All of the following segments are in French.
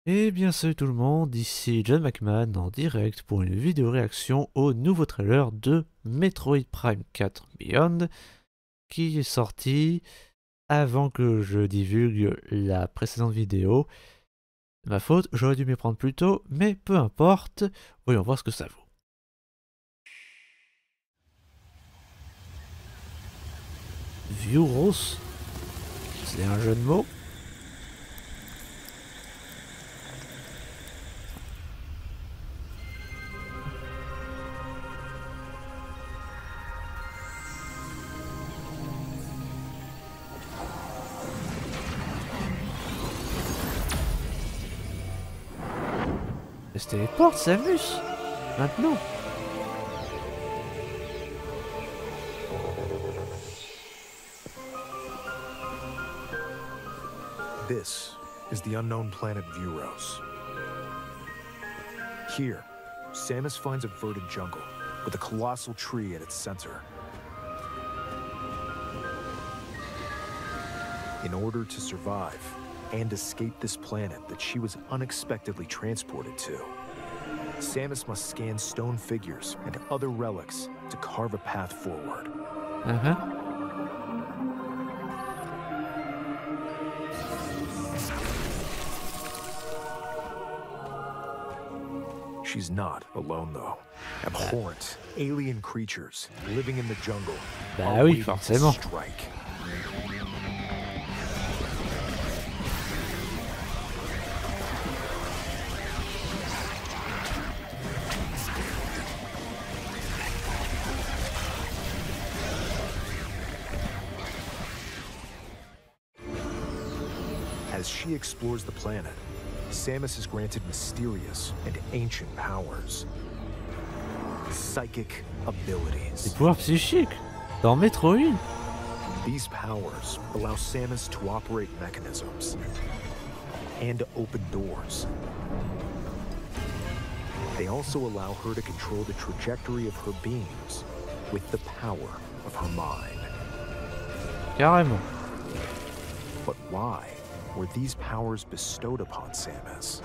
Eh bien salut tout le monde, ici John McMahon en direct pour une vidéo réaction au nouveau trailer de Metroid Prime 4 Beyond qui est sorti avant que je divulgue la précédente vidéo. Ma faute, j'aurais dû m'y prendre plus tôt, mais peu importe, voyons voir ce que ça vaut. Viewros, c'est un jeu de mots. C'était les portes, Samus. Maintenant. This is the unknown planet Vuros. Here, Samus finds a verdant jungle with a colossal tree at its center. In order to survive and escape this planet that she was unexpectedly transported to, Samus must scan stone figures and other relics to carve a path forward. She's not alone, though. Abhorrent, alien creatures living in the jungle. Bah oui, forcément. Strike. As she explores the planet, Samus is granted mysterious and ancient powers. Psychic Des abilities. pouvoirs psychiques dans Metroid. These powers allow Samus to operate mechanisms and to open doors. They also allow her to control the trajectory of her beams with the power of her mind. Carrément. But why were these powers bestowed upon Samus?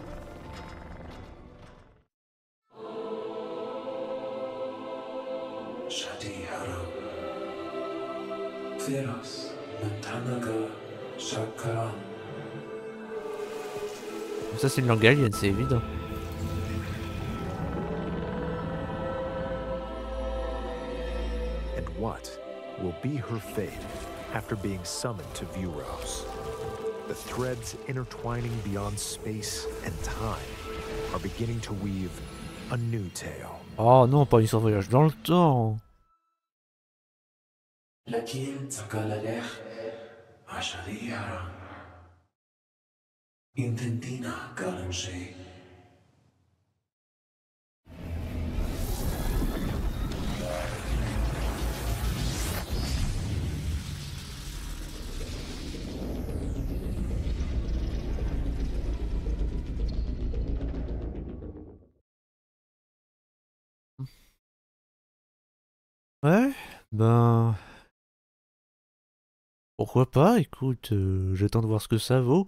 Shadihara Theros Nantanaga Shakaran. Ça c'est une langue alien, c'est évident. And what will be her fate after being summoned to Vuros? The threads intertwining beyond space and time are beginning to weave a new tale. Oh non, pas une histoire de voyage dans le temps. Lakin Takalalech Ashadihara Intentina Kalanshi. Ouais, ben... Pourquoi pas, écoute, j'attends de voir ce que ça vaut.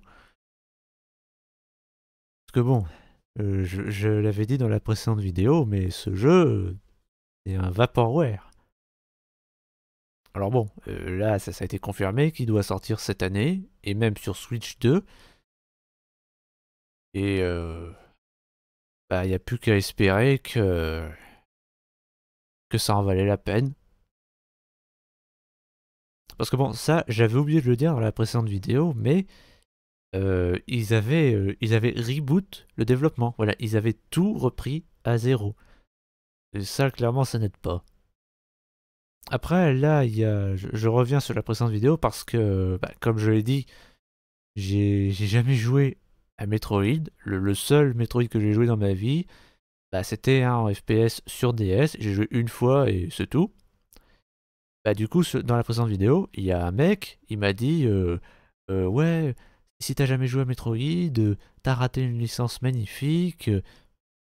Parce que bon, je l'avais dit dans la précédente vidéo, mais ce jeu est un Vaporware. Alors bon, là, ça a été confirmé qu'il doit sortir cette année, et même sur Switch 2. Et bah, il n'y a plus qu'à espérer que ça en valait la peine. Parce que bon, ça, j'avais oublié de le dire dans la précédente vidéo, mais ils avaient reboot le développement. Voilà, ils avaient tout repris à zéro. Et ça, clairement, ça n'aide pas. Après, là, je reviens sur la précédente vidéo parce que, bah, comme je l'ai dit, j'ai jamais joué à Metroid. Le seul Metroid que j'ai joué dans ma vie, bah, c'était un en FPS sur DS. J'ai joué une fois et c'est tout. Bah, du coup, dans la précédente vidéo, il y a un mec, il m'a dit ouais, si t'as jamais joué à Metroid, t'as raté une licence magnifique,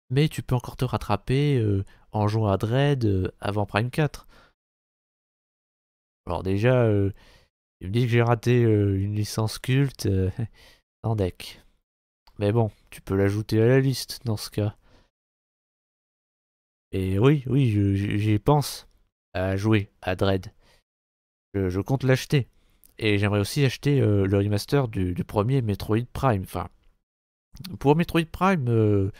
mais tu peux encore te rattraper en jouant à Dread avant Prime 4. Alors déjà, il me dit que j'ai raté une licence culte en deck. Mais bon, tu peux l'ajouter à la liste dans ce cas. Et oui, oui, j'y pense à jouer à Dread. Je compte l'acheter. Et j'aimerais aussi acheter le remaster du premier Metroid Prime. Enfin, pour Metroid Prime,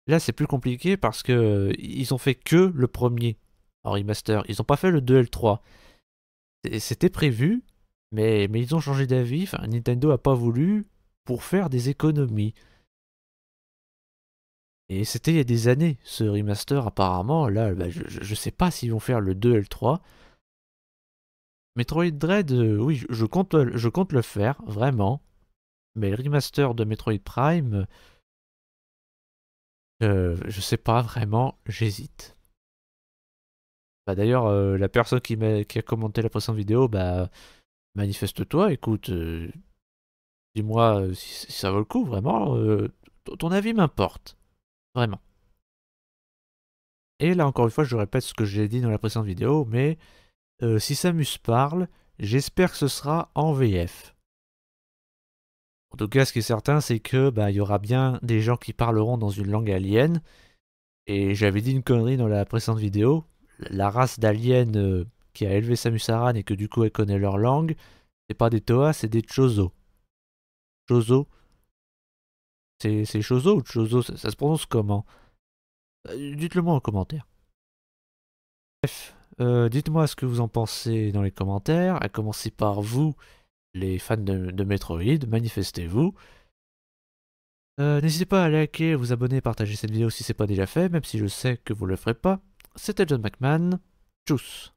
là c'est plus compliqué parce que ils ont fait que le premier en remaster. Ils ont pas fait le 2 et le 3. C'était prévu, mais ils ont changé d'avis. Enfin, Nintendo a pas voulu pour faire des économies. Et c'était il y a des années, ce remaster apparemment. Là, bah, je sais pas s'ils vont faire le 2 et le 3. Metroid Dread, oui, je compte le faire, vraiment. Mais le remaster de Metroid Prime, je sais pas vraiment, j'hésite. Bah, d'ailleurs, la personne qui a commenté la précédente vidéo, bah, manifeste-toi, écoute, dis-moi si ça vaut le coup, vraiment. Ton avis m'importe, vraiment. Et là, encore une fois, je répète ce que j'ai dit dans la précédente vidéo, mais si Samus parle, j'espère que ce sera en VF. En tout cas, ce qui est certain, c'est que bah, il y aura bien des gens qui parleront dans une langue alien. Et j'avais dit une connerie dans la précédente vidéo. La race d'aliens qui a élevé Samus Aran et que du coup elle connaît leur langue, c'est pas des Toa, c'est des Chozo. Chozo, c'est Chozo ou Chozo, ça se prononce comment? Dites-le moi en commentaire. Bref, dites-moi ce que vous en pensez dans les commentaires. À commencer par vous, les fans de Metroid, manifestez-vous. N'hésitez pas à liker, vous abonner, partager cette vidéo si c'est pas déjà fait, même si je sais que vous le ferez pas. C'était John McMahon. Tchuss.